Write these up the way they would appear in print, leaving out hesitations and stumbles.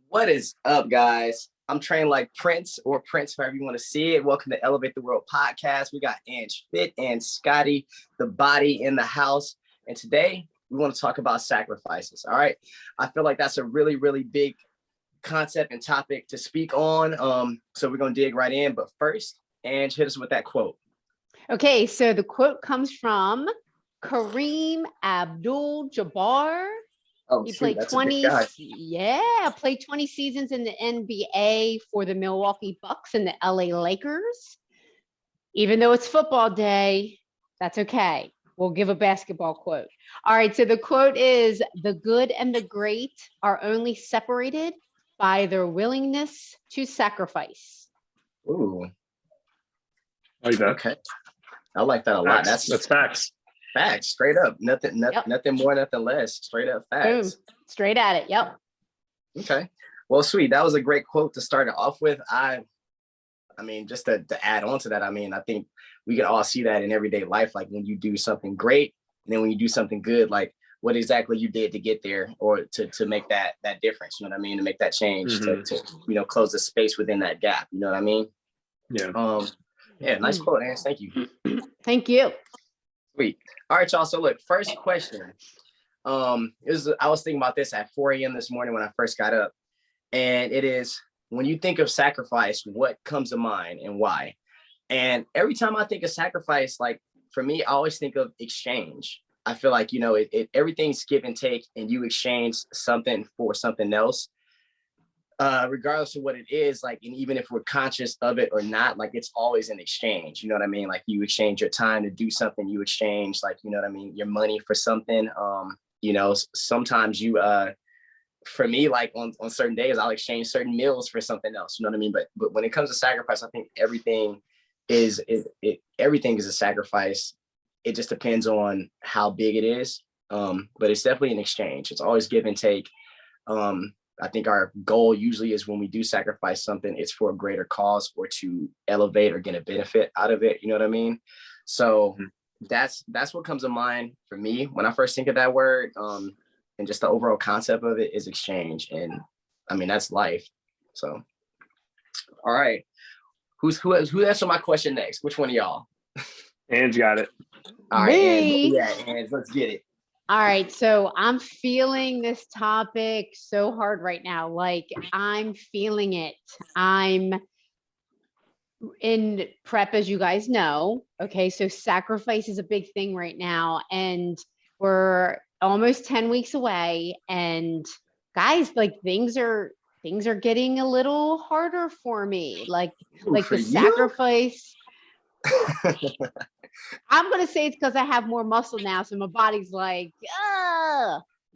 What is up, guys? I'm trained like Prince or Prince, however you want to see it. Welcome to Elevate the World podcast. We got Ange Fit and Scotty, the body in the house. And today we want to talk about sacrifices. All right. I feel like that's a really, really big concept and topic to speak on. So we're going to dig right in. But first, Ange, hit us with that quote. Okay, so the quote comes from Kareem Abdul-Jabbar. Oh, He shoot, played that's a big 20, guy. played 20 seasons in the NBA for the Milwaukee Bucks and the LA Lakers. Even though it's football day, that's okay. We'll give a basketball quote. All right, so the quote is, "The good and the great are only separated by their willingness to sacrifice." Ooh, Like that. okay. I like that a lot. That's facts. Facts, straight up. Nothing more, nothing less. Straight up facts. Boom. Straight at it. Yep. Okay. Well, sweet. That was a great quote to start it off with. I mean, just to add on to that, I mean, I think we can all see that in everyday life. Like when you do something great, and then when you do something good, like what exactly you did to get there or to make that difference, you know what I mean? To make that change, to close the space within that gap. You know what I mean? Yeah. Yeah, nice quote, Ange. Thank you. Thank you. Sweet. All right, y'all. So look, first question. I was thinking about this at 4 a.m. this morning when I first got up. And it is, when you think of sacrifice, what comes to mind and why? And every time I think of sacrifice, like for me, I always think of exchange. I feel like, everything's give and take, and you exchange something for something else. Regardless of what it is, like, and even if we're conscious of it or not, like it's always an exchange, you know what I mean? Like you exchange your time to do something, you exchange, like, you know what I mean, your money for something. Sometimes for me, like on certain days, I'll exchange certain meals for something else, you know what I mean? But when it comes to sacrifice, I think everything is a sacrifice. It just depends on how big it is. But it's definitely an exchange. It's always give and take. I think our goal usually is when we do sacrifice something, it's for a greater cause or to elevate or get a benefit out of it. You know what I mean? So that's what comes to mind for me when I first think of that word. And just the overall concept of it is exchange. And I mean, that's life. So, all right. Who answered my question next? Which one of y'all? Ange got it. All right, Ange, let's get it. All right, so I'm feeling this topic so hard right now. Like I'm feeling it. I'm in prep, as you guys know. Okay, so sacrifice is a big thing right now, and we're almost 10 weeks away. And guys, like things are getting a little harder for me. Like the sacrifice. I'm going to say it's because I have more muscle now. So my body's like,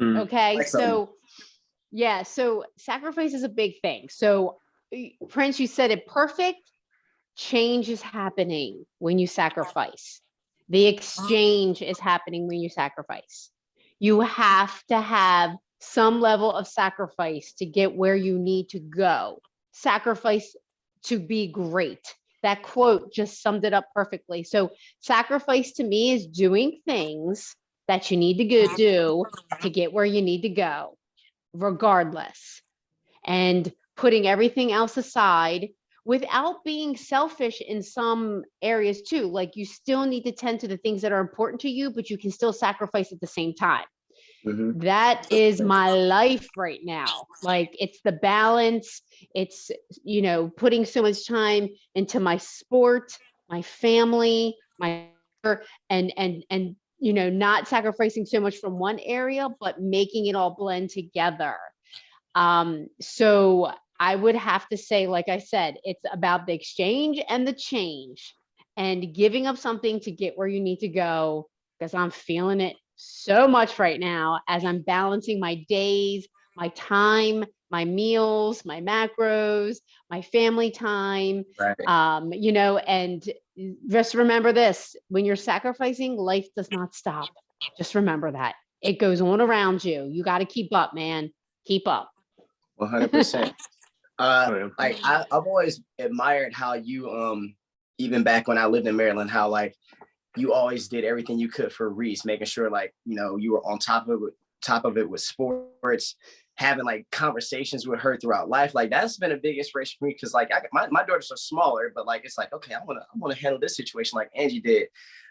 okay. Like so sacrifice is a big thing. So Prince, you said it perfect. Change is happening when you sacrifice. The exchange is happening when you sacrifice. You have to have some level of sacrifice to get where you need to go. Sacrifice to be great. That quote just summed it up perfectly. So sacrifice to me is doing things that you need to do to get where you need to go, regardless, and putting everything else aside without being selfish in some areas too. Like you still need to tend to the things that are important to you, but you can still sacrifice at the same time. Mm-hmm. That is my life right now. Like it's the balance. It's, putting so much time into my sport, my family, and not sacrificing so much from one area, but making it all blend together. So I would have to say, like I said, it's about the exchange and the change and giving up something to get where you need to go, because I'm feeling it so much right now as I'm balancing my days, my time, my meals, my macros, my family time, right. And just remember this, when you're sacrificing, life does not stop. Just remember that. It goes on around you. You got to keep up, man. Keep up. 100%. Like I've always admired how you, even back when I lived in Maryland, how like you always did everything you could for Reese, making sure like, you were on top of it with sports, having like conversations with her throughout life. Like that's been a big inspiration for me because like my daughters are smaller, but like it's like, okay, I want to handle this situation like Angie did.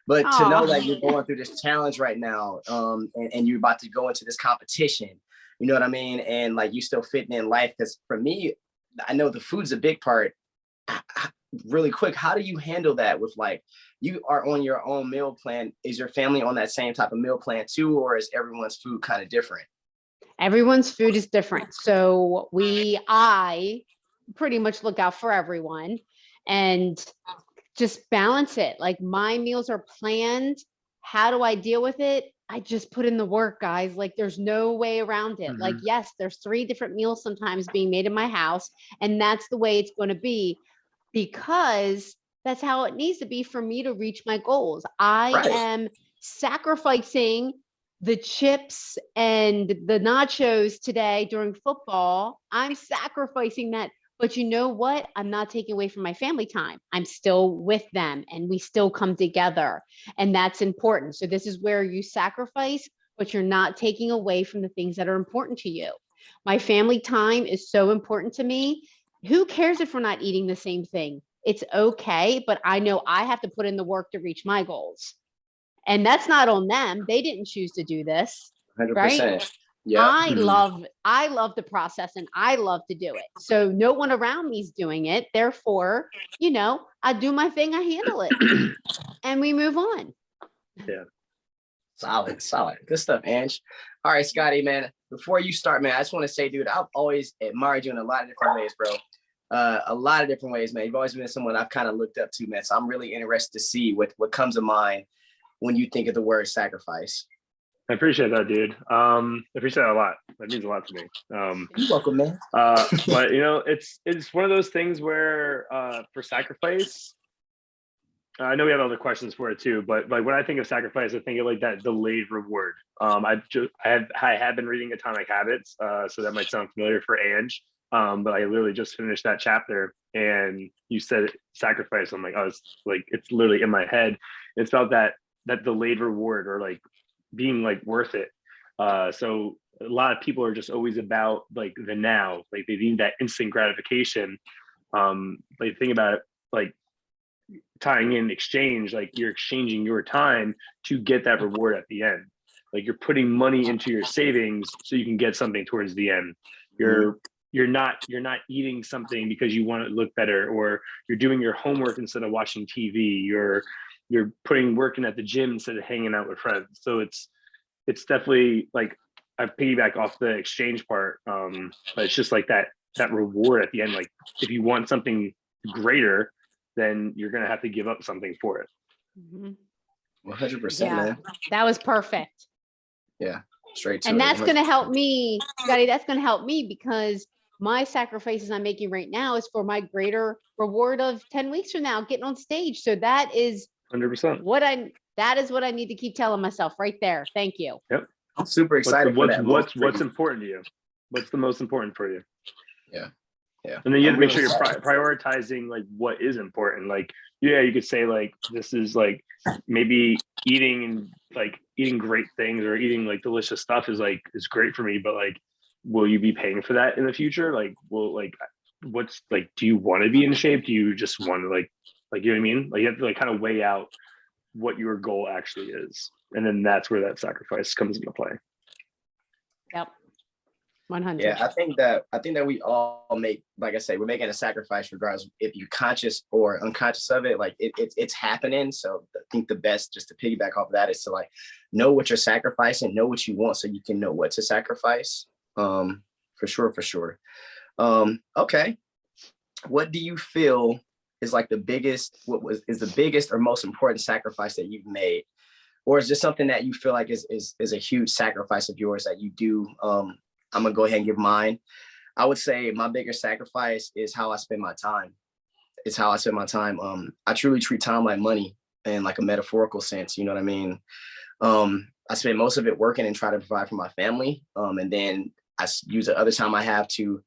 But to know that you're going through this challenge right now, and you're about to go into this competition, you know what I mean? And like you still fitting in life. Because for me, I know the food's a big part. Really quick, how do you handle that with like, you are on your own meal plan? Is your family on that same type of meal plan too, or is everyone's food kind of different? Everyone's food is different. So I pretty much look out for everyone and just balance it. Like my meals are planned. How do I deal with it? I just put in the work, guys. Like there's no way around it. Like, yes, there's 3 different meals sometimes being made in my house, and that's the way it's going to be because that's how it needs to be for me to reach my goals. I am sacrificing the chips and the nachos today during football. I'm sacrificing that. But you know what? I'm not taking away from my family time. I'm still with them and we still come together. And that's important. So this is where you sacrifice, but you're not taking away from the things that are important to you. My family time is so important to me. Who cares if we're not eating the same thing? It's okay, but I know I have to put in the work to reach my goals. And that's not on them. They didn't choose to do this. 100%. Right? Yeah. I love the process and I love to do it. So no one around me is doing it. Therefore, I do my thing, I handle it, and we move on. Yeah. Solid. Good stuff, Ange. All right, Scotty, man. Before you start, man, I just want to say, dude, I've always admired you in a lot of different ways, bro. A lot of different ways, man. You've always been someone I've kind of looked up to, man. So I'm really interested to see what comes to mind when you think of the word sacrifice. I appreciate that, dude. I appreciate that a lot. That means a lot to me. You're welcome, man. But it's one of those things where for sacrifice, I know we have other questions for it too, but like when I think of sacrifice, I think of like that delayed reward. I have been reading Atomic Habits, so that might sound familiar for Ange. But I literally just finished that chapter, and you said sacrifice. I'm like, it's literally in my head. It's about that delayed reward, or like being like worth it. So a lot of people are just always about like the now, like they need that instant gratification. Like think about it, like tying in exchange, like you're exchanging your time to get that reward at the end. Like you're putting money into your savings so you can get something towards the end. You're not eating something because you want to look better, or you're doing your homework instead of watching TV. You're putting work in at the gym instead of hanging out with friends. So it's definitely like, I piggyback off the exchange part, but it's just like that reward at the end. Like if you want something greater, then you're gonna have to give up something for it. 100%, Yeah, man. that was perfect. Yeah, straight to And it. that's going to help me, Scotty. That's going to help me because my sacrifices I'm making right now is for my greater reward of 10 weeks from now, getting on stage. So that is 100%. that is what I need to keep telling myself right there. Thank you. Yep. I'm super excited for that. What's important to you? What's the most important for you? Yeah. And then you have to make sure you're prioritizing like what is important. Like, yeah, you could say like, this is like maybe eating great things or eating like delicious stuff is great for me, but like, will you be paying for that in the future? Like, what's like, do you want to be in shape? Do you just want to like, you know what I mean? Like you have to like kind of weigh out what your goal actually is. And then that's where that sacrifice comes into play. Yep. 100. Yeah, I think that we all make, like I say, we're making a sacrifice regardless if you're conscious or unconscious of it. Like it's happening. So I think the best, just to piggyback off of that, is to like know what you're sacrificing, know what you want, so you can know what to sacrifice. For sure. Okay. What do you feel is like the biggest or most important sacrifice that you've made? Or is this something that you feel like is a huge sacrifice of yours that you do? I'm gonna go ahead and give mine. I would say my biggest sacrifice is how I spend my time. It's how I spend my time. I truly treat time like money in like a metaphorical sense. You know what I mean? I spend most of it working and try to provide for my family. And then I use the other time I have to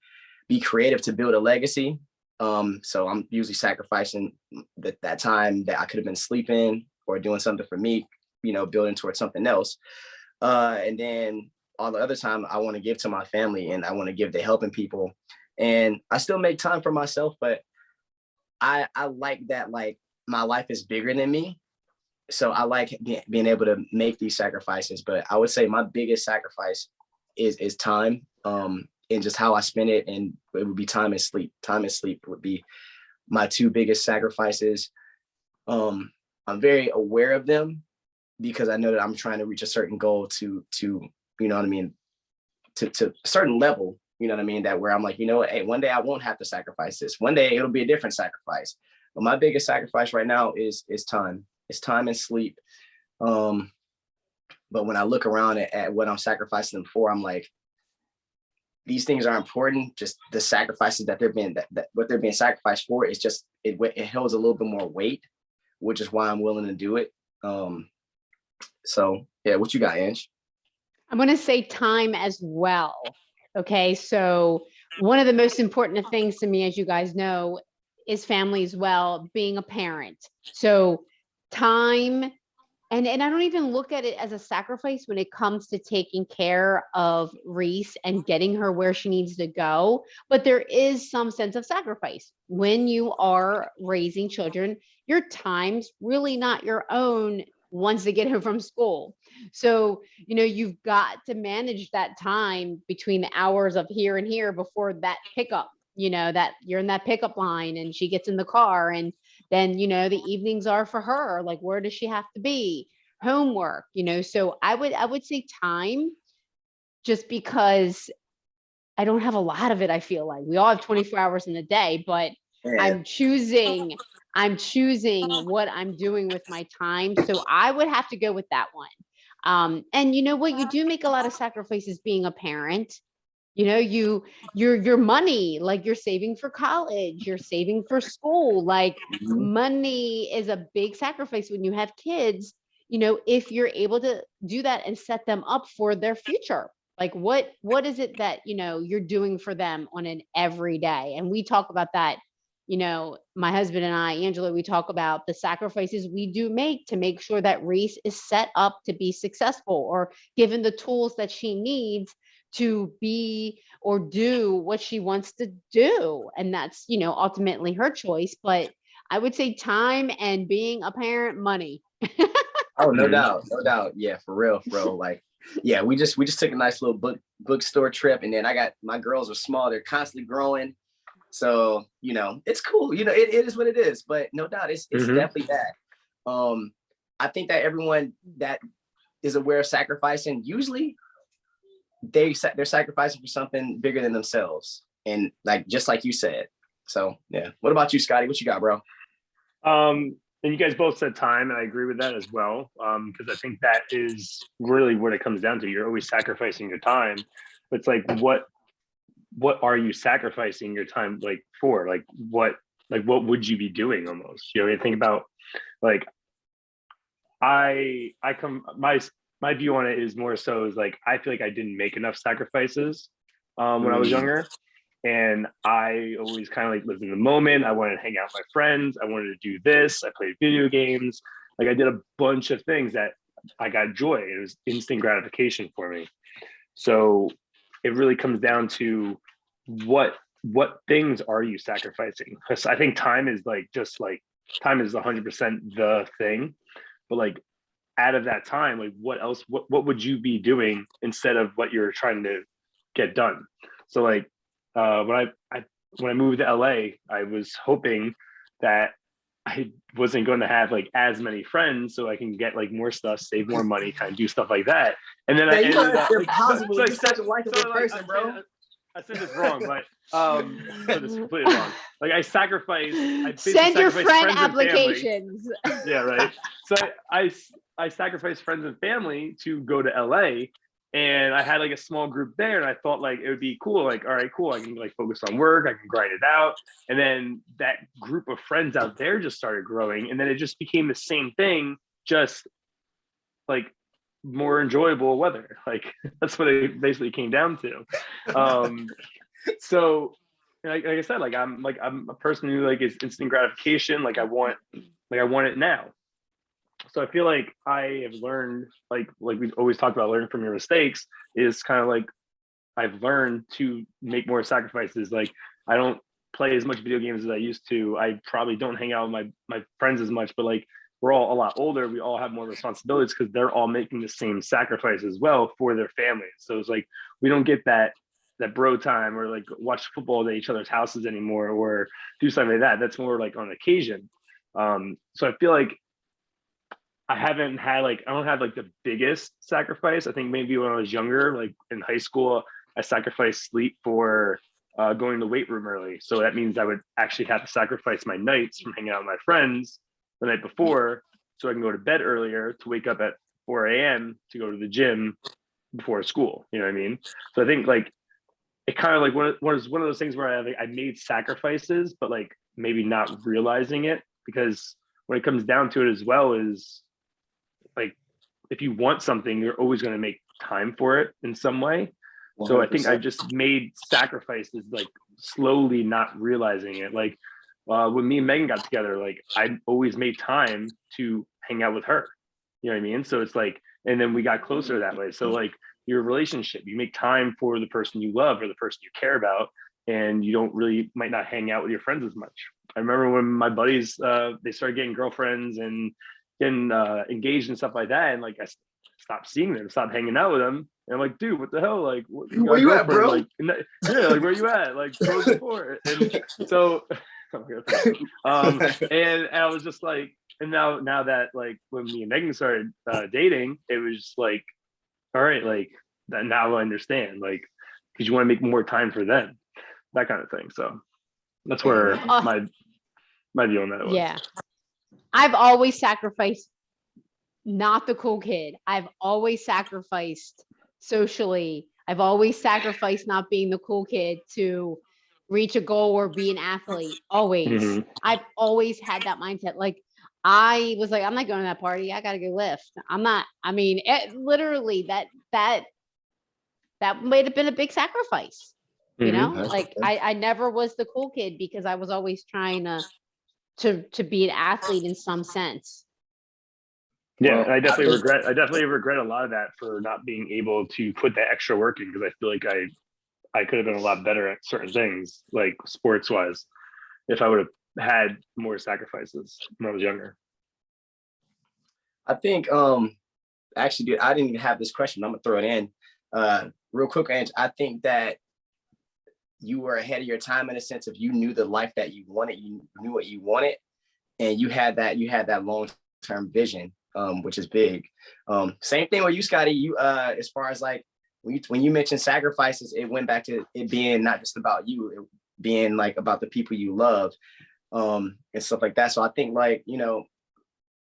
be creative to build a legacy. So I'm usually sacrificing that time that I could have been sleeping or doing something for me, building towards something else. And then all the other time I want to give to my family and I want to give to helping people. And I still make time for myself, but I like that, like, my life is bigger than me. So I like being able to make these sacrifices. But I would say my biggest sacrifice is time, and just how I spend it. And it would be time and sleep. Time and sleep would be my two biggest sacrifices. I'm very aware of them because I know that I'm trying to reach a certain goal to you know what I mean, to a certain level, you know what I mean, that where I'm like, you know what, hey, one day I won't have to sacrifice this. One day it'll be a different sacrifice. But my biggest sacrifice right now is time. It's time and sleep. But when I look around at what I'm sacrificing them for, I'm like, these things are important. Just the sacrifices that they're being that what they're being sacrificed for is just it holds a little bit more weight, which is why I'm willing to do it. So yeah, what you got, Ange? I'm going to say time as well. Okay. So one of the most important things to me, as you guys know, is family as well, being a parent. So time, and I don't even look at it as a sacrifice when it comes to taking care of Reese and getting her where she needs to go. But there is some sense of sacrifice when you are raising children. Your time's really not your own once they get home from school. So, you've got to manage that time between the hours of here and here before that pickup, that you're in that pickup line and she gets in the car, and then, the evenings are for her. Like, where does she have to be? Homework, so I would say time, just because I don't have a lot of it. I feel like we all have 24 hours in a day, but Yeah. I'm choosing what I'm doing with my time. So I would have to go with that one. And you know what? You do make a lot of sacrifices being a parent. Your money, like you're saving for college, you're saving for school. Like, Mhm. money is a big sacrifice when you have kids, if you're able to do that and set them up for their future. Like, what is it that, you're doing for them on an everyday? And we talk about that, my husband and I, Angela, we talk about the sacrifices we do make to make sure that Reese is set up to be successful, or given the tools that she needs to be or do what she wants to do. And that's, ultimately her choice. But I would say time, and being a parent, money. Oh, no Mhm. doubt, no doubt. Yeah, for real, bro. Like, yeah, we just took a nice little bookstore trip, and then I got my girls are small; they're constantly growing. So it's cool. It is what it is. But no doubt, it's Mhm. definitely that. I think that everyone that is aware of sacrificing, usually they're sacrificing for something bigger than themselves, and like just like you said. So yeah. What about you, Scotty? What you got, bro? And you guys both said time, and I agree with that as well. Because I think that is really what it comes down to. You're always sacrificing your time. But it's like, what are you sacrificing your time like for? What would you be doing almost? You think about, like, I come my view on it is more so is like, I feel like I didn't make enough sacrifices when I was Mm, younger. And I always kind of like lived in the moment. I wanted to hang out with my friends. I wanted to do this. I played video games. Like, I did a bunch of things that I got joy. It was instant gratification for me. So it really comes down to what things are you sacrificing? Because I think time is like, just like, time is 100% the thing. But like, out of that time, like, what else? What would you be doing instead of what you're trying to get done? So like, when I moved to LA, I was hoping that I wasn't going to have like as many friends, so I can get like more stuff, save more money, kind of do stuff like that. And then I man, ended it's up like, impossible to so be such a so likable like person, bro. I said this wrong, but I said this completely wrong. Like, I basically Send your sacrificed friend friends and family. applications. Yeah, right. So I sacrificed friends and family to go to LA, and I had like a small group there, and I thought like it would be cool. Like, all right, cool. I can like focus on work. I can grind it out, and then that group of friends out there just started growing, and then it just became the same thing, just like more enjoyable weather. Like, that's what it basically came down to. So like I said, like I'm a person who like is instant gratification. Like, I want it now. So I feel like I have learned, like we always talk about learning from your mistakes, is kind of like I've learned to make more sacrifices. Like I don't play as much video games as I used to. I probably don't hang out with my friends as much, but like we're all a lot older. We all have more responsibilities because they're all making the same sacrifice as well for their families. So it's like we don't get that bro time or like watch football at each other's houses anymore or do something like that. That's more like on occasion. So I feel like I don't have like the biggest sacrifice. I think maybe when I was younger, like in high school, I sacrificed sleep for going to the weight room early. So that means I would actually have to sacrifice my nights from hanging out with my friends the night before so I can go to bed earlier to wake up at 4 a.m. to go to the gym before school. You know what I mean? So I think like it kind of like was one of those things where I made sacrifices, but like maybe not realizing it, because when it comes down to it as well is like if you want something, you're always going to make time for it in some way. 100%. So I think I just made sacrifices, like slowly not realizing it. Like when me and Megan got together, like I always made time to hang out with her. You know what I mean? So it's like, and then we got closer that way. So like your relationship, you make time for the person you love or the person you care about, and you might not hang out with your friends as much. I remember when my buddies, they started getting girlfriends and getting engaged and stuff like that. And like, I stopped seeing them, stopped hanging out with them. And I'm like, dude, what the hell? Like, where you at, bro? Like, yeah, like, where you at? Like, pros before. And so, and I was just like, and now that like when me and Megan started dating, it was just like, all right, like that now I understand, like, because you want to make more time for them, that kind of thing. So that's where my view on that was. Yeah. I've always sacrificed not the cool kid. I've always sacrificed socially. I've always sacrificed not being the cool kid to reach a goal or be an athlete. Always. Mm-hmm. I've always had that mindset. Like I was like, I'm not going to that party. I got to go lift. I'm not, I mean, literally that might have been a big sacrifice, you know, like I never was the cool kid because I was always trying to be an athlete in some sense. Yeah, well, I definitely regret a lot of that for not being able to put that extra work in, because I feel like I could have been a lot better at certain things, like sports wise, if I would have had more sacrifices when I was younger. I think actually, dude, I didn't even have this question. I'm gonna throw it in real quick, Ange. I think that you were ahead of your time in a sense of you knew the life that you wanted, you knew what you wanted, and you had that long-term vision, which is big. Same thing with you, Scotty. You as far as like when you mentioned sacrifices, it went back to it being not just about you, it being like about the people you love, and stuff like that. So I think, like, you know,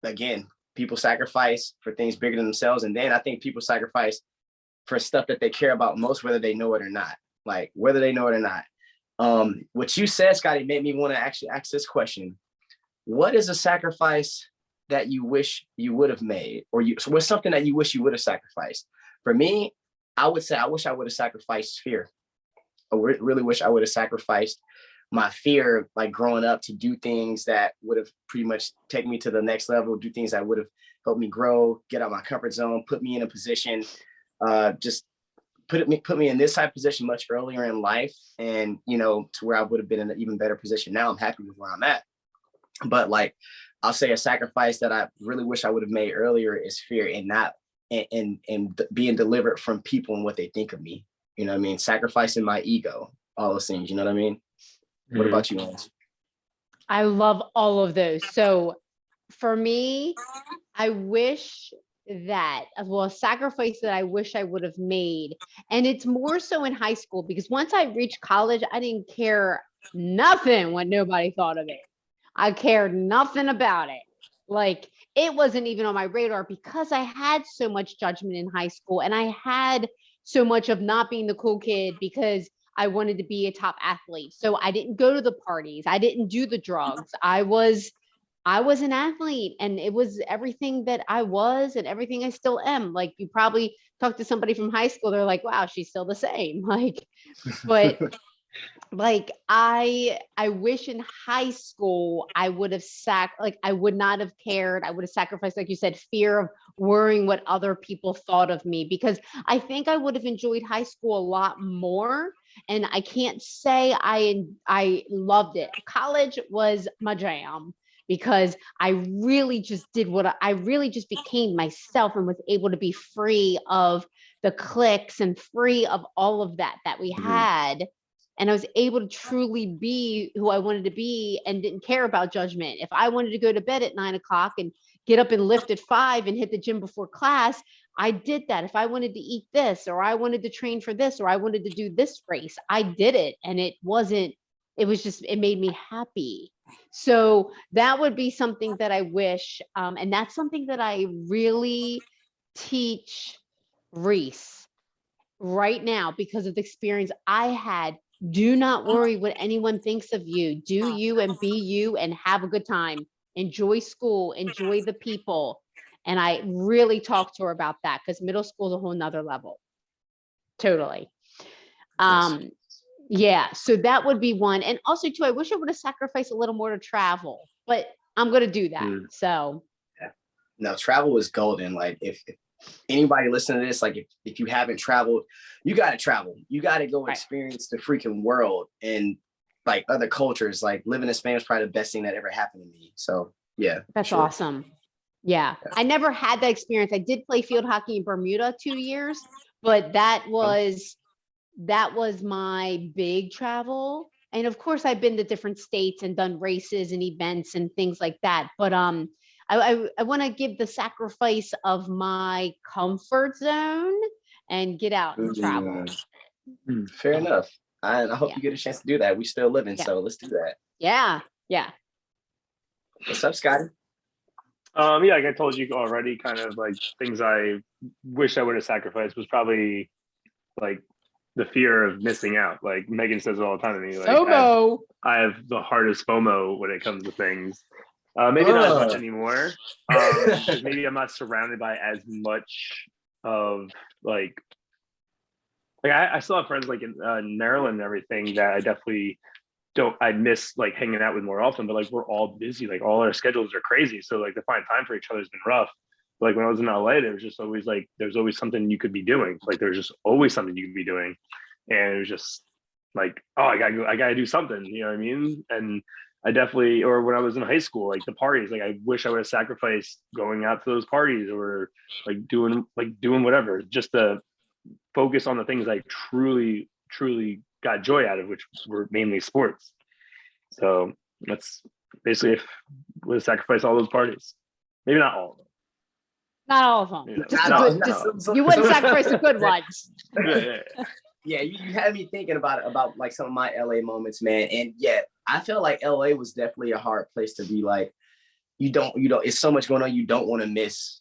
again, people sacrifice for things bigger than themselves, and then I think people sacrifice for stuff that they care about most, whether they know it or not. Like whether they know it or not. What you said, Scotty, made me want to actually ask this question. What is a sacrifice that you wish you would have made, or what's something that you wish you would have sacrificed? For me, I would say I wish I would have sacrificed fear. I really wish I would have sacrificed my fear, like growing up, to do things that would have pretty much taken me to the next level, do things that would have helped me grow, get out of my comfort zone, put me in a position, just put me in this type of position much earlier in life, and, you know, to where I would have been in an even better position. Now I'm happy with where I'm at. But like, I'll say a sacrifice that I really wish I would have made earlier is fear, and not and being delivered from people and what they think of me. You know what I mean? Sacrificing my ego, all those things. You know what I mean? Mm-hmm. What about you, Lance? I love all of those. So for me, I wish that, well, a sacrifice that I wish I would have made, and it's more so in high school, because once I reached college, I didn't care nothing what nobody thought of it. I cared nothing about it. Like, it wasn't even on my radar, because I had so much judgment in high school, and I had so much of not being the cool kid because I wanted to be a top athlete. So I didn't go to the parties. I didn't do the drugs. I was an athlete, and it was everything that I was and everything I still am. Like, you probably talk to somebody from high school, they're like, wow, she's still the same. Like, but Like I wish in high school I would have I would not have cared. I would have sacrificed, like you said, fear of worrying what other people thought of me, because I think I would have enjoyed high school a lot more. And I can't say I loved it. College was my jam because I really just did I really just became myself and was able to be free of the cliques and free of all of that we had. And I was able to truly be who I wanted to be and didn't care about judgment. If I wanted to go to bed at 9 o'clock and get up and lift at 5 and hit the gym before class, I did that. If I wanted to eat this, or I wanted to train for this, or I wanted to do this race, I did it. And it was just, it made me happy. So that would be something that I wish. And that's something that I really teach Reese right now because of the experience I had. Do not worry what anyone thinks of you. Do you and be you and have a good time. Enjoy school, enjoy the people. And I really talked to her about that because middle school is a whole nother level. Totally. Yeah, so that would be one. And also too, I wish I would have sacrificed a little more to travel, but I'm going to do that. So. Yeah. No, travel is golden. Like if anybody listening to this, like if you haven't traveled, you got to travel. You got to go experience the freaking world and like other cultures. Like living in Spain is probably the best thing that ever happened to me. So yeah. That's awesome. Yeah. I never had that experience. I did play field hockey in Bermuda 2 years, but that was my big travel. And of course I've been to different states and done races and events and things like that. But I want to give the sacrifice of my comfort zone and get out and travel. Fair enough. I hope you get a chance to do that. We still living, so let's do that. Yeah. Yeah. What's up, Scotty? Yeah, like I told you already, kind of like things I wish I would have sacrificed was probably like the fear of missing out. Like Megan says it all the time to me. Like FOMO. I have the hardest FOMO when it comes to things. Maybe not as much anymore. Because maybe I'm not surrounded by as much of like I still have friends like in Maryland and everything that I definitely I miss like hanging out with more often, but like we're all busy, like all our schedules are crazy. So like to find time for each other has been rough. But, like when I was in LA, there was just always like there's always something you could be doing. Like there's just always something you could be doing. And it was just like, oh, I gotta do something, you know what I mean? And I definitely, or when I was in high school, like the parties, like I wish I would have sacrificed going out to those parties or like doing whatever, just to focus on the things I truly got joy out of, which were mainly sports. So that's basically if we sacrifice all those parties. Maybe not all of them. Not all of them. No. You wouldn't sacrifice the good ones. Yeah, you had me thinking about like some of my LA moments, man. And yeah, I felt like LA was definitely a hard place to be. Like you don't, it's so much going on. You don't want to miss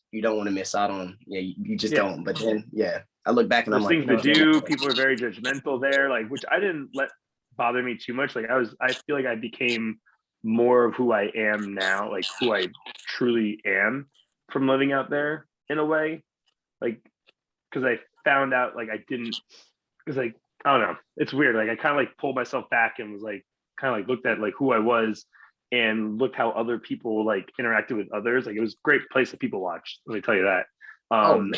out on. Yeah, you just don't. But then, yeah, I look back and I'm like, things to do. People are very judgmental there, like which I didn't let bother me too much. Like I feel like I became more of who I am now, like who I truly am from living out there in a way. Like, because I found out like I didn't, because like, I don't know, it's weird. Like I kind of like pulled myself back and was like, kind of like looked at like who I was and looked how other people like interacted with others. Like it was a great place that people watched. Let me tell you that. And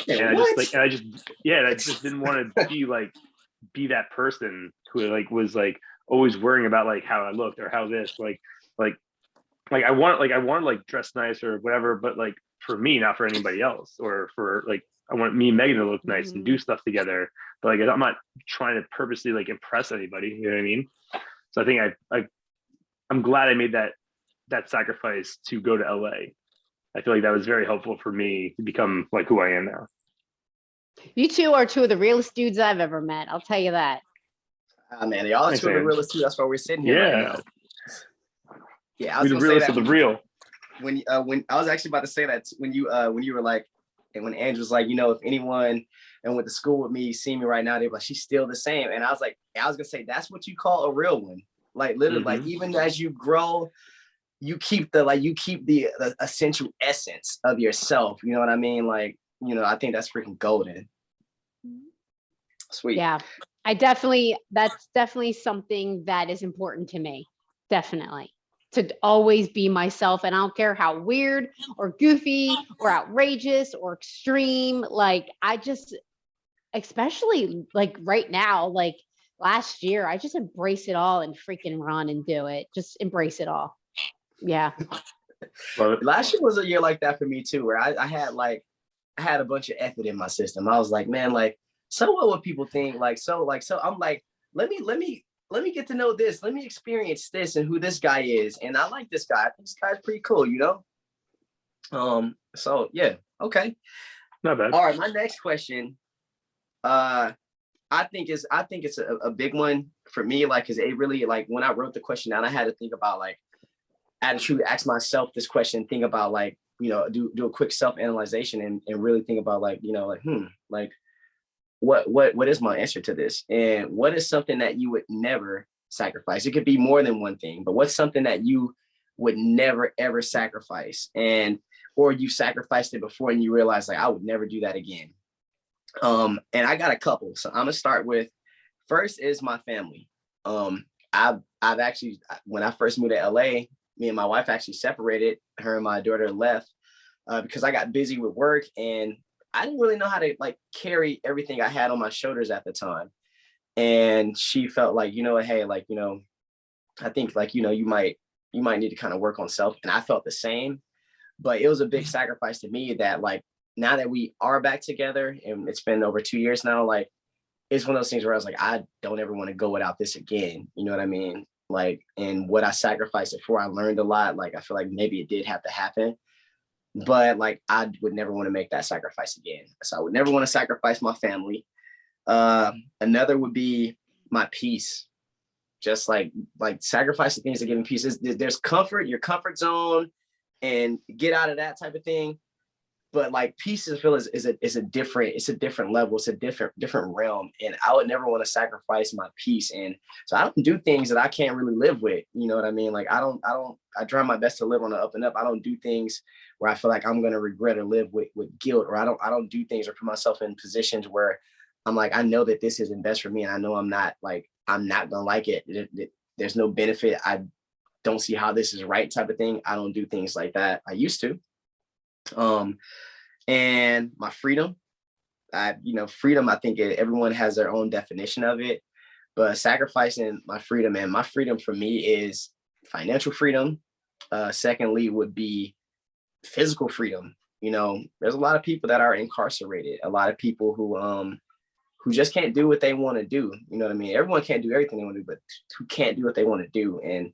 I just didn't want to be that person who like was like always worrying about like how I looked or how this like I want like dress nice or whatever, but like for me, not for anybody else, or for like I want me and Megan to look nice and do stuff together. But like I'm not trying to purposely like impress anybody. You know what I mean? So I think I'm glad I made that sacrifice to go to LA. I feel like that was very helpful for me to become like who I am now. You two are two of the realest dudes I've ever met. I'll tell you that. Man, y'all are two of the realest too. That's why we're sitting here right now. Yeah, I was the realest of the real. When I was actually about to say that when you were like, and when Andrew was like, if anyone and went to school with me see me right now, they're like, she's still the same. And I was gonna say that's what you call a real one. Like literally, like even as you grow, you keep the essential essence of yourself. You know what I mean? Like, I think that's freaking golden. Sweet. Yeah. That's definitely something that is important to me. Definitely. To always be myself. And I don't care how weird or goofy or outrageous or extreme. Like, I just, especially like right now, like last year, I just embrace it all and freaking run and do it. Just embrace it all. Yeah. Love it. Last year was a year like that for me too, where I had a bunch of effort in my system. I was like, man, like, so what would people think? So I'm like, let me get to know this. Let me experience this and who this guy is. And I like this guy. I think this guy's pretty cool, you know? So yeah, okay. Not bad. All right, my next question, I think it's a big one for me, like, cause it really, like, when I wrote the question down, I had to think about, like, I had to truly ask myself this question, think about, like, you know, do a quick self-analyzation and really think about, like, you know, like what is my answer to this? And what is something that you would never sacrifice? It could be more than one thing, but what's something that you would never ever sacrifice? And or you sacrificed it before and you realize, like, I would never do that again. And I got a couple. So I'm gonna start with, first is my family. I've actually, when I first moved to LA, me and my wife actually separated. Her and my daughter left because I got busy with work and I didn't really know how to, like, carry everything I had on my shoulders at the time. And she felt like, you know, hey, like, you know, I think, like, you know, you might need to kind of work on self. And I felt the same, but it was a big sacrifice to me that, like, now that we are back together and it's been over 2 years now, like, it's one of those things where I was like, I don't ever want to go without this again. You know what I mean? Like, and what I sacrificed it for, I learned a lot. Like, I feel like maybe it did have to happen, but, like, I would never want to make that sacrifice again. So I would never want to sacrifice my family. Another would be my peace. Just like sacrificing things to give me peace. There's comfort, your comfort zone, and get out of that type of thing. But, like, peace is feel is a different level. It's a different realm. And I would never want to sacrifice my peace. And so I don't do things that I can't really live with. You know what I mean? Like, I try my best to live on the up and up. I don't do things where I feel like I'm gonna regret or live with guilt, or I don't do things or put myself in positions where I'm like, I know that this isn't best for me and I know I'm not gonna like it. There's no benefit. I don't see how this is right type of thing. I don't do things like that. I used to. And my freedom, freedom, I think everyone has their own definition of it, but sacrificing my freedom, and my freedom for me is financial freedom. Secondly would be physical freedom. You know, there's a lot of people that are incarcerated, a lot of people who just can't do what they want to do. You know what I mean? Everyone can't do everything they want to do, but who can't do what they want to do. And,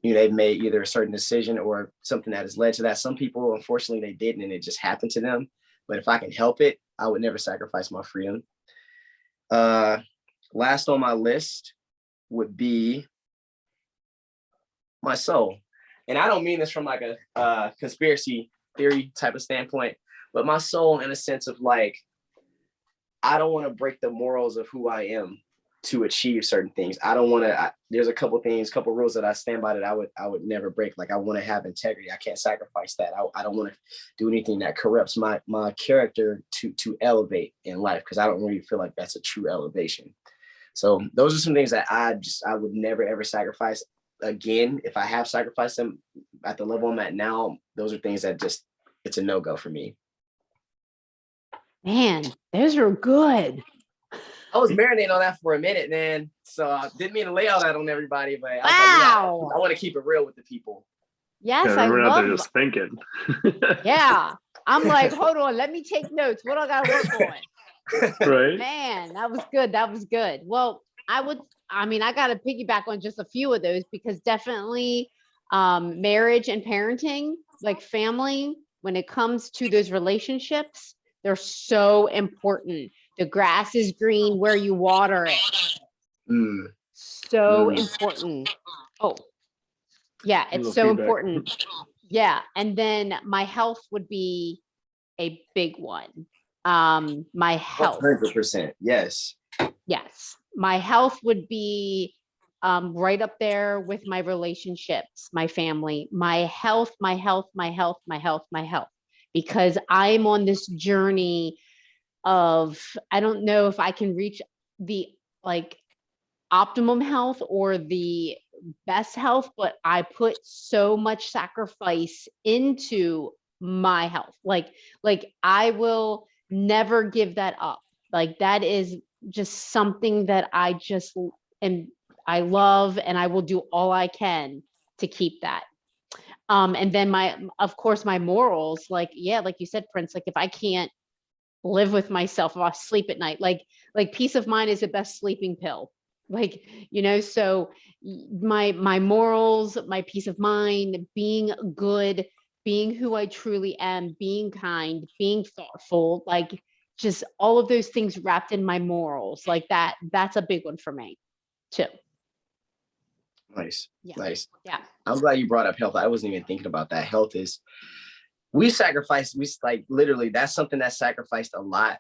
you know, they've made either a certain decision or something that has led to that. Some people, unfortunately, they didn't, and it just happened to them. But if I can help it, I would never sacrifice my freedom. Last on my list would be my soul. And I don't mean this from, like, a conspiracy theory type of standpoint, but my soul in a sense of, like, I don't want to break the morals of who I am to achieve certain things. I don't want to, there's a couple rules that I stand by that I would never break. Like, I want to have integrity. I can't sacrifice that. I don't want to do anything that corrupts my character to elevate in life, because I don't really feel like that's a true elevation. So those are some things that I would never ever sacrifice again. If I have sacrificed them at the level I'm at now, those are things that just, it's a no-go for me. Man, those are good. I was marinating on that for a minute, man. So I didn't mean to lay all that on everybody, but I was Wow. like, yeah, I want to keep it real with the people. Yes, Yeah, I we're out there love. just thinking. Yeah, I'm like, hold on, let me take notes. What do I got to work on? Right. Man, that was good. That was good. Well, I got to piggyback on just a few of those, because definitely marriage and parenting, like family, when it comes to those relationships, they're so important. The grass is green where you water it. So important. Oh, yeah, it's so important. Yeah. And then my health would be a big one. My health. 100%. Yes. Yes. My health would be right up there with my relationships, my family, my health, my health, my health, my health, my health, because I'm on this journey of, I don't know if I can reach the like optimum health or the best health, but I put so much sacrifice into my health. Like I will never give that up. Like that is just something that I just am, I love, and I will do all I can to keep that. And then of course, my morals, like, yeah, like you said, Prince, like if I can't live with myself, if I sleep at night, like peace of mind is the best sleeping pill. Like, so my morals, my peace of mind, being good, being who I truly am, being kind, being thoughtful, like just all of those things wrapped in my morals, like that's a big one for me too. Nice. Yeah. Nice. Yeah. I'm glad you brought up health. I wasn't even thinking about that. Health is, we like literally, that's something that's sacrificed a lot.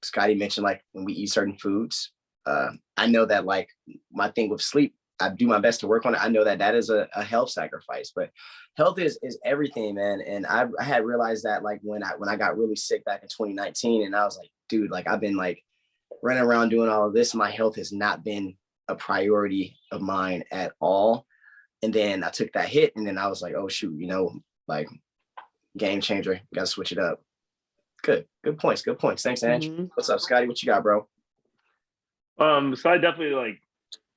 Scotty mentioned like when we eat certain foods, I know that like my thing with sleep, I do my best to work on it. I know that is a health sacrifice, but health is everything, man. And I had realized that like when I got really sick back in 2019, and I was like, dude, like I've been like running around doing all of this. My health has not been a priority of mine at all. And then I took that hit, and then I was like, oh shoot, like game changer, gotta switch it up. Good points. Thanks, Ange. Mhm. What's up, Scotty? What you got, bro? So I definitely like,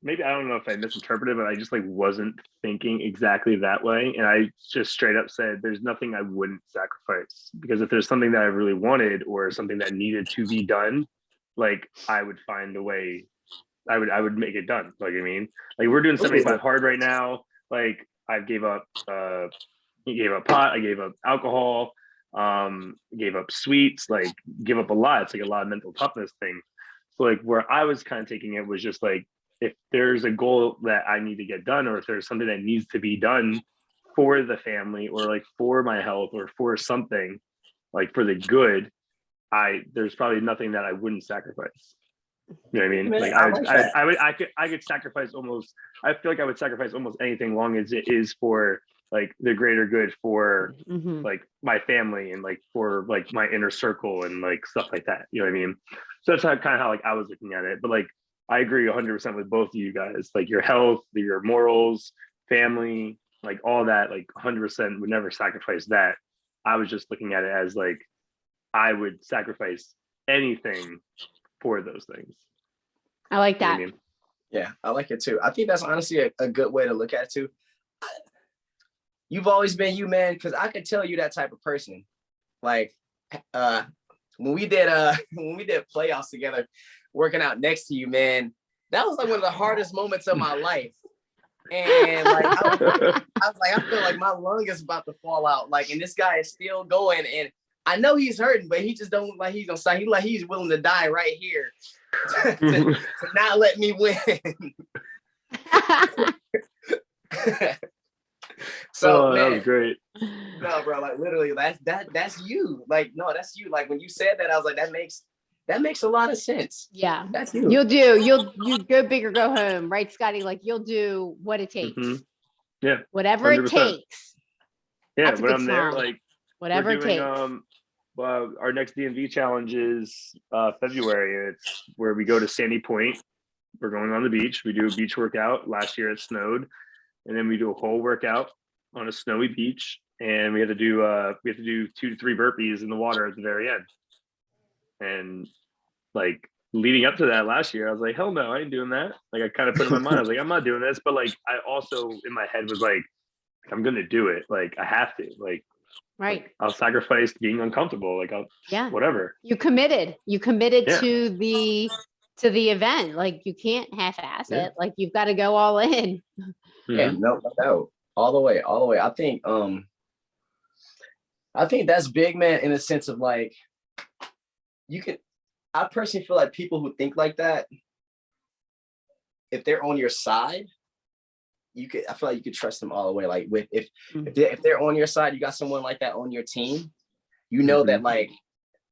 maybe I don't know if I misinterpreted, but I just like wasn't thinking exactly that way. And I just straight up said, there's nothing I wouldn't sacrifice, because if there's something that I really wanted or something that needed to be done, like I would find a way. I would make it done. Like, I mean, like we're doing 75 hard right now. Like I gave up pot, I gave up alcohol, gave up sweets, like give up a lot. It's like a lot of mental toughness thing. So like where I was kind of taking it was just like, if there's a goal that I need to get done, or if there's something that needs to be done for the family, or like for my health, or for something like for the good, there's probably nothing that I wouldn't sacrifice. You know what I mean? Man, like I could sacrifice almost, I feel like I would sacrifice almost anything, long as it is for like the greater good, for Mhm. like my family, and like for like my inner circle, and like stuff like that. You know what I mean? So that's kind of how like I was looking at it. But like I agree 100% with both of you guys. Like your health, your morals, family, like all that, like 100% would never sacrifice that. I was just looking at it as like I would sacrifice anything for those things. I like You know that. what I mean? Yeah, I like it too. I think that's honestly a good way to look at it too. You've always been you, man, because I could tell you that type of person. Like when we did playoffs together, working out next to you, man, that was like one of the hardest moments of my life. And like I was like, I feel like my lung is about to fall out. Like, and this guy is still going, and I know he's hurting, but he just don't look like he's gonna stop. He's willing to die right here to not let me win. So man, that was great. No, bro, like literally, that's you. Like, no, that's you. Like when you said that, I was like, that makes a lot of sense. Yeah. That's you. You go big or go home, right, Scotty? Like you'll do what it takes. Mm-hmm. Yeah. Whatever 100%. it takes. Yeah, That's a when good I'm there, song. like Whatever we're doing, it takes. our next DMV challenge is February. It's where we go to Sandy Point. We're going on the beach. We do a beach workout. Last year it snowed, and then we do a whole workout on a snowy beach, and we have to do 2 to 3 burpees in the water at the very end. And like leading up to that last year, I was like, hell no, I ain't doing that. Like I kind of put in my mind, I was like, I'm not doing this. But like I also in my head was like, I'm gonna do it. Like I have to. Like Right. I'll sacrifice being uncomfortable. Like whatever. You committed Yeah. to the event. Like you can't half-ass it. Like you've got to go all in. Yeah, no doubt. All the way. I think that's big, man, in a sense of like, I personally feel like people who think like that, if they're on your side, I feel like you could trust them all the way. Like if they're on your side, you got someone like that on your team, you know that like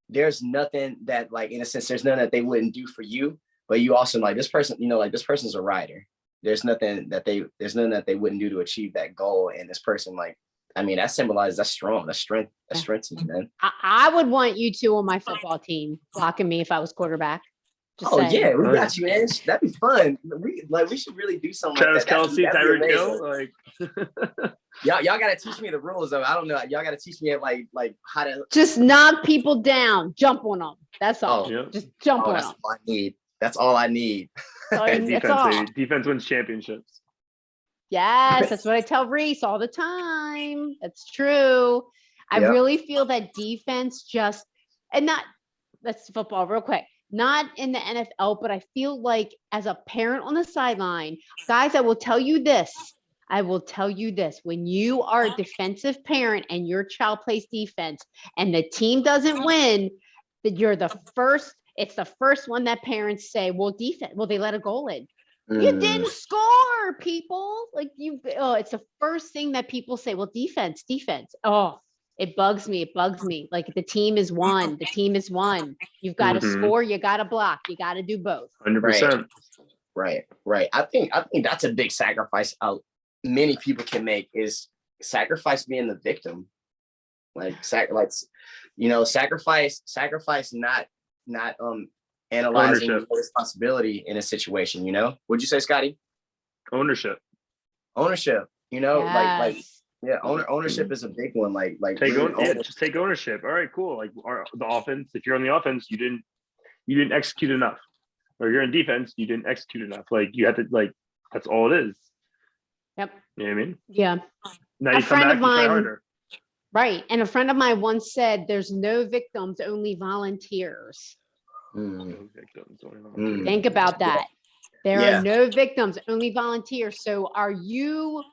there's nothing that like, in a sense, there's nothing that they wouldn't do for you, but you also like this person, like this person's a rider. There's nothing that they wouldn't do to achieve that goal. And this person, like, I mean, that symbolizes that's strength to you, man. I would want you two on my football team blocking me if I was quarterback. Just Oh saying. yeah, we Oh, got you, Ange. That'd be fun. We should really do something Travis like that. Kelsey, That'd be Tyreek amazing. Hill, like Y'all gotta teach me the rules though. I don't know. Y'all gotta teach me like how to. Just knock people down, jump on them. That's all. yeah. Just jump on That's them. all I need. That's all I need. That's Defense, all. baby. Defense wins championships. Yes, that's what I tell Reese all the time. That's true. I Yep. really feel that defense just, and not, that's football real quick, not in the NFL, but I feel like as a parent on the sideline, guys, I will tell you this. I will tell you this. When you are a defensive parent and your child plays defense and the team doesn't win, that you're the first, it's the first one that parents say, well, defense, well, they let a goal in. You didn't score, people. Like it's the first thing that people say. Well, defense. Oh, it bugs me. It bugs me. Like the team is won. The team is won. You've got to score. You got to block. You got to do both. 100%. Right. I think that's a big sacrifice. Many people can make is sacrifice being the victim. Sacrifice, not analyzing Ownership. your responsibility in a situation. What'd you say, Scotty? Ownership. Ownership. Yes. Ownership is a big one. Just take ownership. All right, cool. Like the offense, if you're on the offense, you didn't execute enough. Or you're in defense, you didn't execute enough. Like you have to, like, that's all it is. Yep. You know what I mean? Yeah. Now A you come friend back, of you try mine- harder. Right. And a friend of mine once said, there's no victims, only volunteers. No victims, only volunteers. Think about that. There Yeah. are no victims, only volunteers. So are you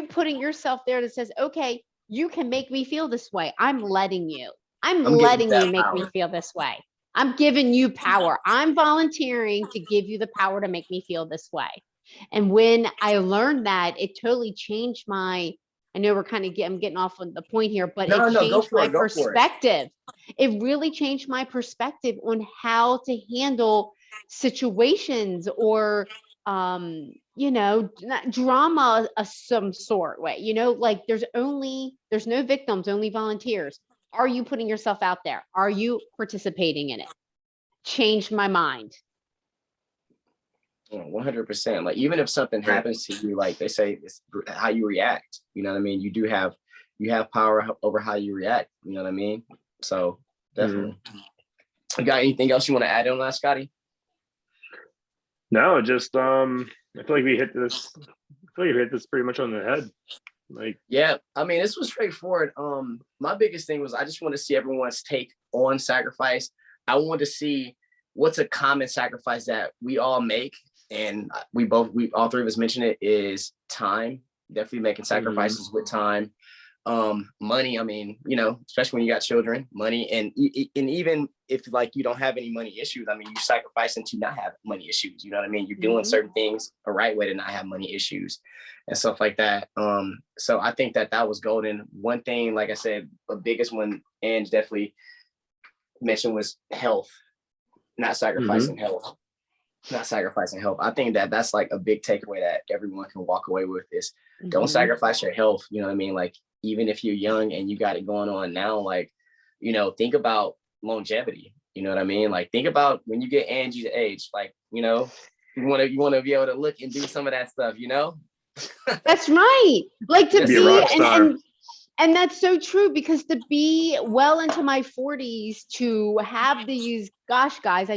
putting yourself there that says, okay, you can make me feel this way. I'm letting you. I'm giving letting that you make me power. feel this way. I'm giving you power. I'm volunteering to give you the power to make me feel this way. And when I learned that, it totally changed I know we're kind of I'm getting off on the point here, but No, it go changed for my it, go for it. perspective. It really changed my perspective on how to handle situations or drama of some sort way, like there's no victims, only volunteers. Are you putting yourself out there? Are you participating in it? Changed my mind. 100%. Like even if something happens to you, like they say, it's how you react. You know what I mean? You have power over how you react. You know what I mean? So definitely. You got anything else you want to add on that, Scotty? No, just I feel like we hit this. I feel like we hit this pretty much on the head. Like, yeah, I mean, this was straightforward. My biggest thing was I just want to see everyone's take on sacrifice. I want to see what's a common sacrifice that we all make, and we all three of us mentioned it, is time. Definitely making sacrifices with time. Money, I mean, especially when you got children, money, and even if like you don't have any money issues, I mean, you're sacrificing to not have money issues. You know what I mean? You're doing certain things a right way to not have money issues and stuff like that. So I think that was golden. One thing, like I said, the biggest one, and definitely mentioned, was health, not sacrificing health. Not sacrificing health. I think that's like a big takeaway that everyone can walk away with is don't sacrifice your health. You know what I mean? Like, even if you're young and you got it going on now, like, think about longevity. You know what I mean? Like, think about when you get Angie's age, like, you want to be able to look and do some of that stuff, That's right. Like to Be a rock star. And that's so true, because to be well into my 40s, to have these, gosh, guys,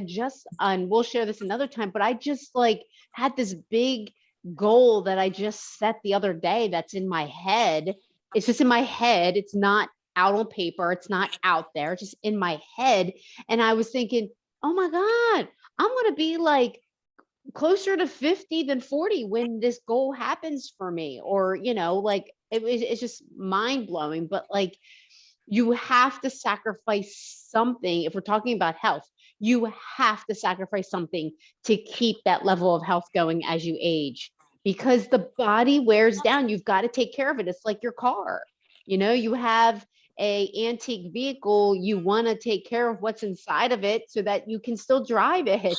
and we'll share this another time, but I just like had this big goal that I just set the other day that's in my head. It's just in my head. It's not out on paper. It's not out there. It's just in my head. And I was thinking, oh my God, I'm going to be like closer to 50 than 40 when this goal happens for me, or like it's just mind blowing. But like, you have to sacrifice something. If we're talking about health, you have to sacrifice something to keep that level of health going as you age, because the body wears down. You've got to take care of it. It's like your car. You have a antique vehicle, you want to take care of what's inside of it so that you can still drive it.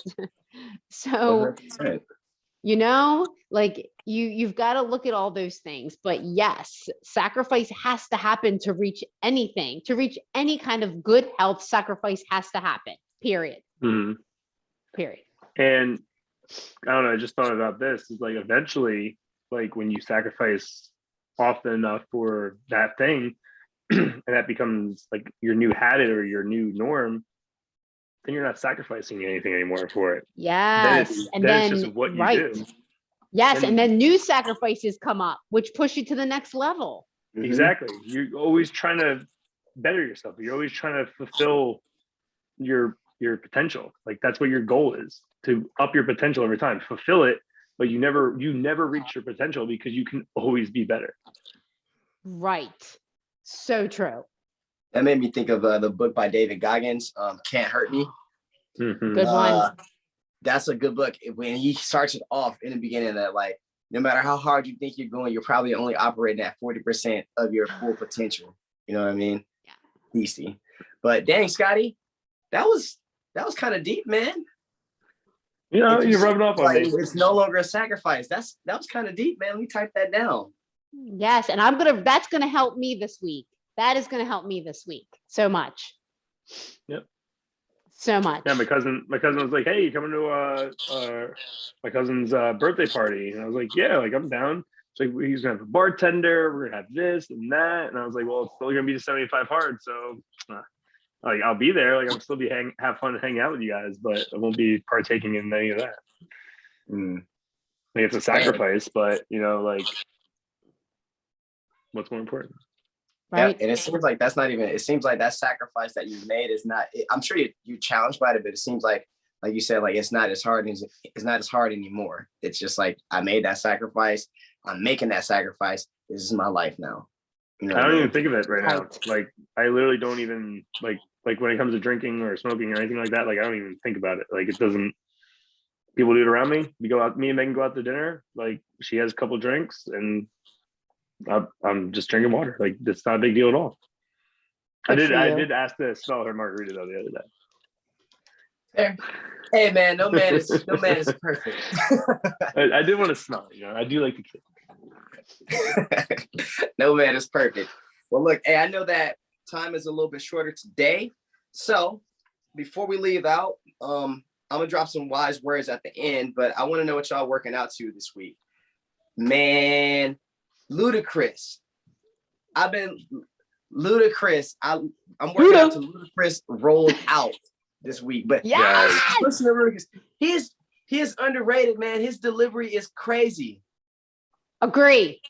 So 100%. like you've got to look at all those things. But yes, sacrifice has to happen to reach anything, to reach any kind of good health. Sacrifice has to happen, period. Period. And I don't know, I just thought about this. Is like eventually, like when you sacrifice often enough for that thing, and that becomes like your new habit or your new norm, then you're not sacrificing anything anymore for it. Yes. And then then, it's just what you right. do. Yes. And And then new sacrifices come up, which push you to the next level. exactly. You're always trying to better yourself. You're always trying to fulfill your potential. Like that's what your goal is, to up your potential every time, fulfill it, but you never reach your potential because you can always be better. Right. So true. That made me think of the book by David Goggins, Can't Hurt Me. Good one. That's a good book. When he starts it off in the beginning that like, no matter how hard you think you're going, you're probably only operating at 40% of your full potential. You know what I mean? Yeah. Beastie. But dang, Scotty, that was kind of deep, man. You know, you're rubbing off on me. It's no longer a sacrifice. That was kind of deep, man. Let me type that down. Yes. And that's going to help me this week. That is going to help me this week so much. Yep. So much. Yeah, my cousin was like, "Hey, you coming to my cousin's birthday party?" And I was like, "Yeah, like I'm down." So like, he's gonna have a bartender. We're gonna have this and that. And I was like, "Well, it's still gonna be the 75 hard, so like I'll be there. Like I'll still be have fun and hang out with you guys, but I won't be partaking in any of that." Like it's a sacrifice, but you know, like what's more important? Right. Yeah, and it seems like it seems like that sacrifice that you've made is not, I'm sure you're challenged by it, but it seems like you said, like, it's not as hard anymore. It's just like, I made that sacrifice. I'm making that sacrifice. This is my life now. You know I don't even think of it right now. Right. Like I literally don't even like when it comes to drinking or smoking or anything like that, like I don't even think about it. Like it doesn't, people do it around me. Me and Megan go out to dinner. Like she has a couple drinks and I'm just drinking water. Like it's not a big deal at all. I did ask to smell her margarita though the other day. Fair. Hey man, no man is perfect. I did want to smell it, you know. I do like the kid. No man is perfect. Well, look, hey, I know that time is a little bit shorter today. So before we leave out, I'm gonna drop some wise words at the end, but I want to know what y'all working out to this week. Man, Ludacris. I'm working out to Ludacris Rolled Out this week. But yes, listen to Ludacris. He is underrated, man. His delivery is crazy. Agree.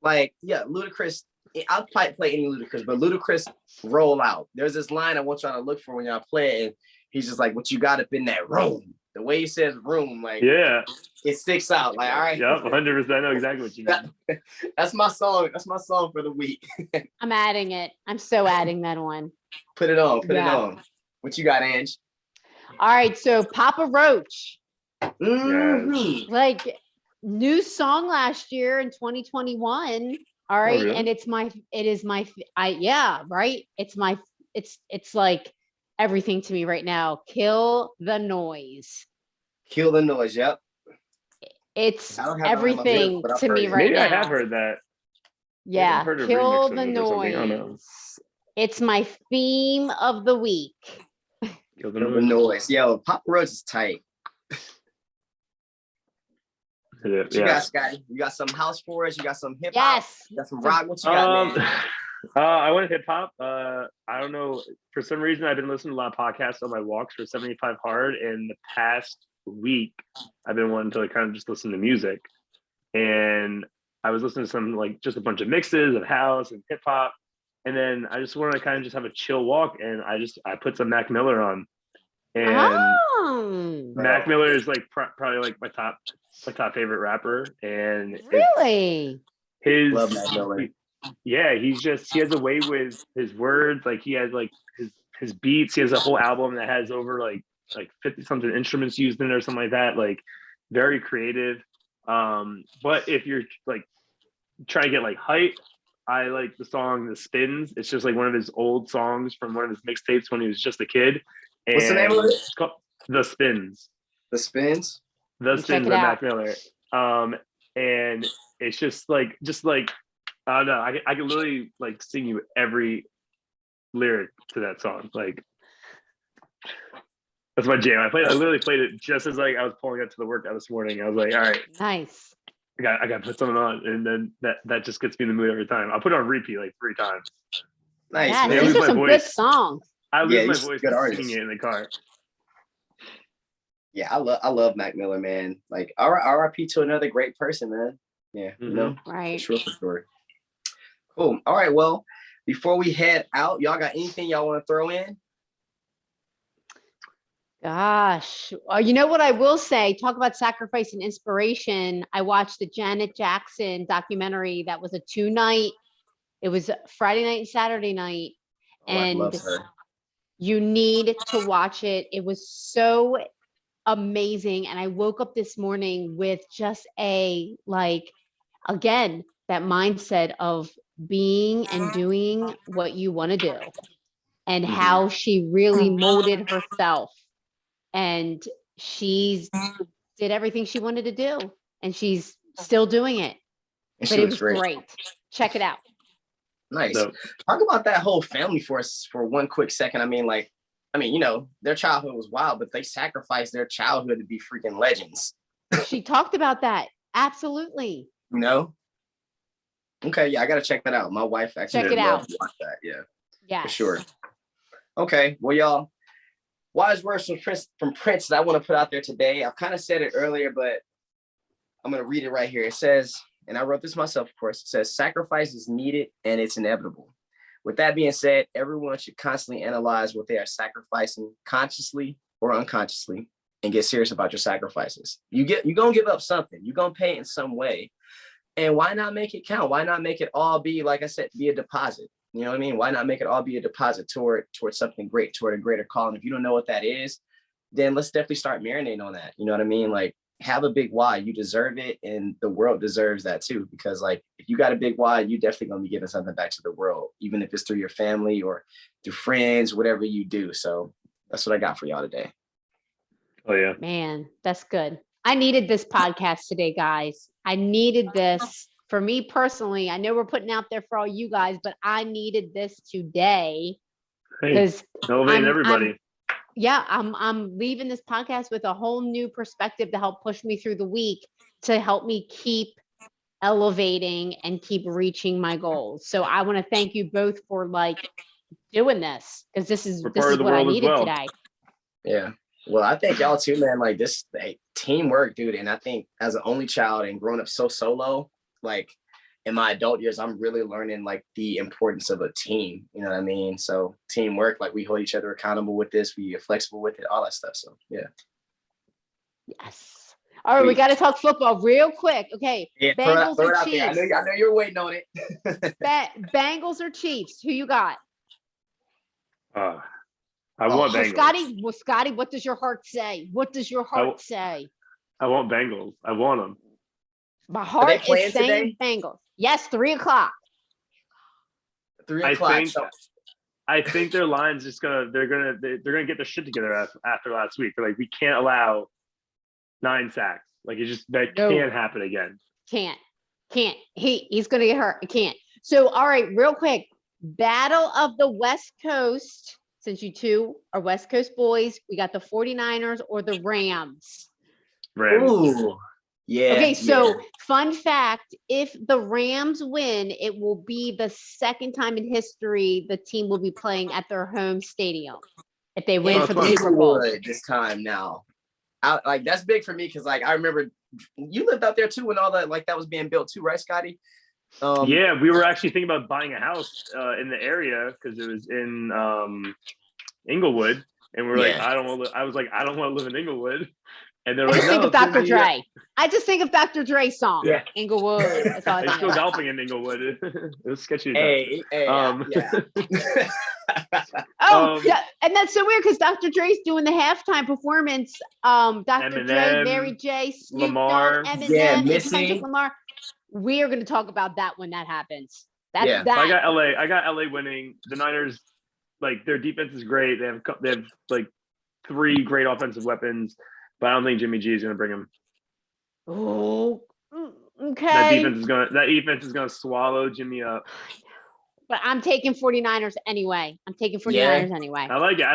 Like, yeah, Ludacris. I'll play any Ludacris, but Ludacris Roll Out. There's this line I want y'all to look for when y'all play it. And he's just like, what you got up in that room? The way he says room, like, yeah, it sticks out. Like, all right. Yep, 100%. I know exactly what you mean. That's my song. That's my song for the week. I'm adding it. I'm so adding that one. Put it on. Put it on. What you got, Ange? All right. So Papa Roach. Mm-hmm. Like new song last year in 2021. All right. Oh, really? And it's like everything to me right now. Kill the Noise. Kill the Noise. Yep. It's everything to me right now. Maybe I have heard that. Yeah. Kill the Noise. It's my theme of the week. Kill the Noise. Yo, Papa Roach is tight. What you got, Scotty? You got some house for us? You got some hip hop? Yes. You got some rock? What you got, man? I went hip hop. I don't know. For some reason, I've been listening to a lot of podcasts on my walks for 75 hard. And the past week, I've been wanting to kind of just listen to music. And I was listening to some like just a bunch of mixes of house and hip hop. And then I just wanted to kind of just have a chill walk. And I put some Mac Miller on. And Mac Miller is like probably like my top favorite rapper. And really, love Mac Miller. Yeah, he has a way with his words. Like he has like his beats. He has a whole album that has over like 50 something instruments used in it or something like that. Like very creative. But if you're like trying to get like hype, I like the song The Spins. It's just like one of his old songs from one of his mixtapes when he was just a kid. And what's the name of it? It's called The Spins. The Spins? The Spins by Mac Miller. And it's just like I don't know. I can literally like sing you every lyric to that song. Like That's my jam. I literally played it just as like I was pulling up to the workout this morning. I was like, all right, Nice. I got to put something on, and then that just gets me in the mood every time. I'll put it on repeat like 3 times. Nice, Yes, man. these lose are my some good voice. songs. I lose my he's a voice good singing artist. it in the car. Yeah, I love Mac Miller, man. Like RIP to another great person, man. Yeah, you know, Right. for sure. Cool. All right. Well, before we head out, y'all got anything y'all want to throw in? Gosh, you know what I will say? Talk about sacrifice and inspiration. I watched the Janet Jackson documentary that was a 2-night. It was Friday night and Saturday night. Oh, I love And her. you need to watch it. It was so amazing. And I woke up this morning with just again, that mindset of being and doing what you want to do and how she really molded herself. And she's did everything she wanted to do, and she's still doing it. And But she it looks was great. great. Check it out. Nice. So, Talk about that whole family for us for one quick second. I mean, you know, their childhood was wild, but they sacrificed their childhood to be freaking legends. She talked about that. Absolutely. You know? Okay, yeah, I gotta check that out. My wife actually Check it would love out. to watch that. Yeah, Yes. for sure. Okay, well, y'all, wise words from Prince that I want to put out there today. I've kind of said it earlier, but I'm gonna read it right here. It says, and I wrote this myself, of course. It says, sacrifice is needed and it's inevitable. With that being said, everyone should constantly analyze what they are sacrificing consciously or unconsciously and get serious about your sacrifices. You're gonna give up something. You're gonna pay in some way. And why not make it count? Why not make it all be, like I said, be a deposit? You know what I mean? Why not make it all be a deposit toward something great, toward a greater calling? If you don't know what that is, then let's definitely start marinating on that. You know what I mean? Like, have a big why. You deserve it, and the world deserves that too. Because like, if you got a big why, you definitely gonna be giving something back to the world, even if it's through your family or through friends, whatever you do. So that's what I got for y'all today. oh yeah. Man, that's good. I needed this podcast today, guys. I needed this for me personally. I know we're putting out there for all you guys, but I needed this today Hey, because elevating everybody. I'm leaving this podcast with a whole new perspective to help push me through the week, to help me keep elevating and keep reaching my goals. So I want to thank you both for doing this, because this is We're part of the what I world as needed well. today. Yeah. Well, I think y'all too, man. Like this teamwork, dude. And I think as an only child and growing up so solo, like in my adult years, I'm really learning like the importance of a team. You know what I mean? So teamwork, like we hold each other accountable with this, we are flexible with it, all that stuff. So yeah. Yes. All right, we Sweet. got to talk football real quick. Okay. Yeah, Bengals throw or it out there. Chiefs? I know you're waiting on it. Bengals or Chiefs? Who you got? I want So Bengals. Scotty, what does your heart say? What does your heart say? I want Bengals. I want them. My Are they heart playing is saying today? Bengals. Yes, 3:00. 3:00. I think their line's just they're gonna get their shit together after last week. They're like, we can't allow 9 sacks. Like that can't happen again. Can't. He's gonna get hurt. It can't. So all right, real quick. Battle of the West Coast. Since you two are West Coast boys, we got the 49ers or the Rams. Rams. Ooh. Yeah. Okay, so yeah. fun fact, if the Rams win, it will be the second time in history the team will be playing at their home stadium if they win for the Super Bowl. This time now. Like that's big for me because like I remember you lived out there too when all that that was being built too, right, Scotty? Yeah, we were actually thinking about buying a house in the area because it was in Inglewood, and we're like, I was like, I don't want to live in Inglewood, and they're like, think of Dr. Dre. I just think of Dr. Dre's song. Yeah. Inglewood. That's all I Let's think go of. golfing in Inglewood. It was sketchy. Yeah. Yeah, and that's so weird because Dr. Dre's doing the halftime performance. Dr. Eminem, Dre, Mary J, Snoop Lamar, Dogg, Eminem, yeah, and Missy. Kendrick Lamar. We are going to talk about that when that happens. That's Yeah. that. I got LA winning. The Niners, like their defense is great. They have like 3 great offensive weapons, but I don't think Jimmy G is going to bring them. Oh, okay. That defense is going to swallow Jimmy up. but I'm taking 49ers anyway. I'm taking 49ers Yeah. anyway. I like it. I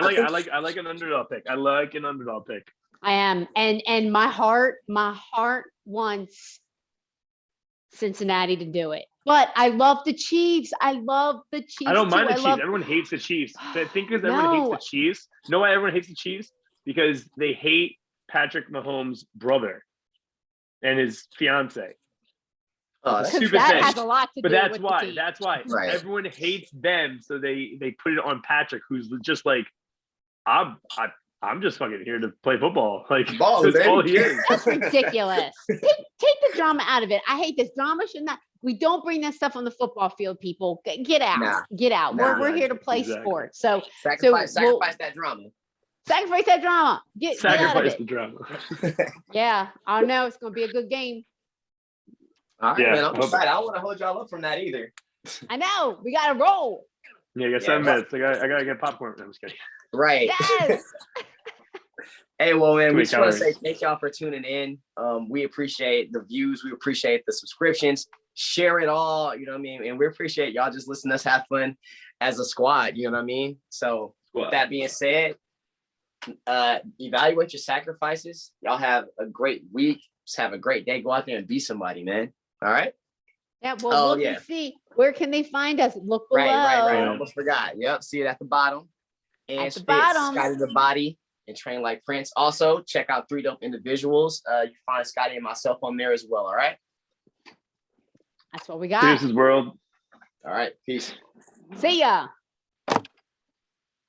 like an underdog pick. I like an underdog pick. I am. And my heart wants Cincinnati to do it. But I love the Chiefs. I love the Chiefs. I don't mind the too. Chiefs. Everyone hates the Chiefs. I think because everyone No. hates the Chiefs. You know why everyone hates the Chiefs? Because they hate Patrick Mahomes' brother and his fiance. Oh, that's Because Because that thing. has a lot to But do that's with why. the team. That's why Right. everyone hates them. So they put it on Patrick, who's just like, I'm just fucking here to play football. Like Balling, that's all baby. he is. That's ridiculous. Take the drama out of it. I hate this drama. Should not. We don't bring that stuff on the football field, people. Get out. Nah. Get out. Nah. We're here to play Exactly. sports. So Sacrifice we'll- that drama. sacrifice that drama. Get out of Sacrifice it. the drama. Yeah, I know it's going to be a good game. All right, Yeah, man. I'm I hope- excited. I don't want to hold y'all up from that either. I know. We got to roll. Yeah, you got Yeah, 7 well- minutes. I gotta get popcorn. I'm just kidding. Right. Yes. Hey, well, man, Too we many just want to say calories. thank y'all for tuning in. We appreciate the views. We appreciate the subscriptions. Share it all. You know what I mean? And we appreciate y'all just listening to us have fun as a squad. You know what I mean? So with that being said, evaluate your sacrifices. Y'all have a great week. Just have a great day. Go out there and be somebody, man. All right? Yeah, well, Oh, look yeah. and see. Where can they find us? Look below. Right. I Yeah. almost forgot. Yep. See it at the bottom. And At the Spit, bottom. Scotty the Body, and Train Like Prince. Also, check out 3 Dope Individuals. You can find Scotty and myself on there as well. All right. That's what we got. Deuces world. All right. Peace. See ya.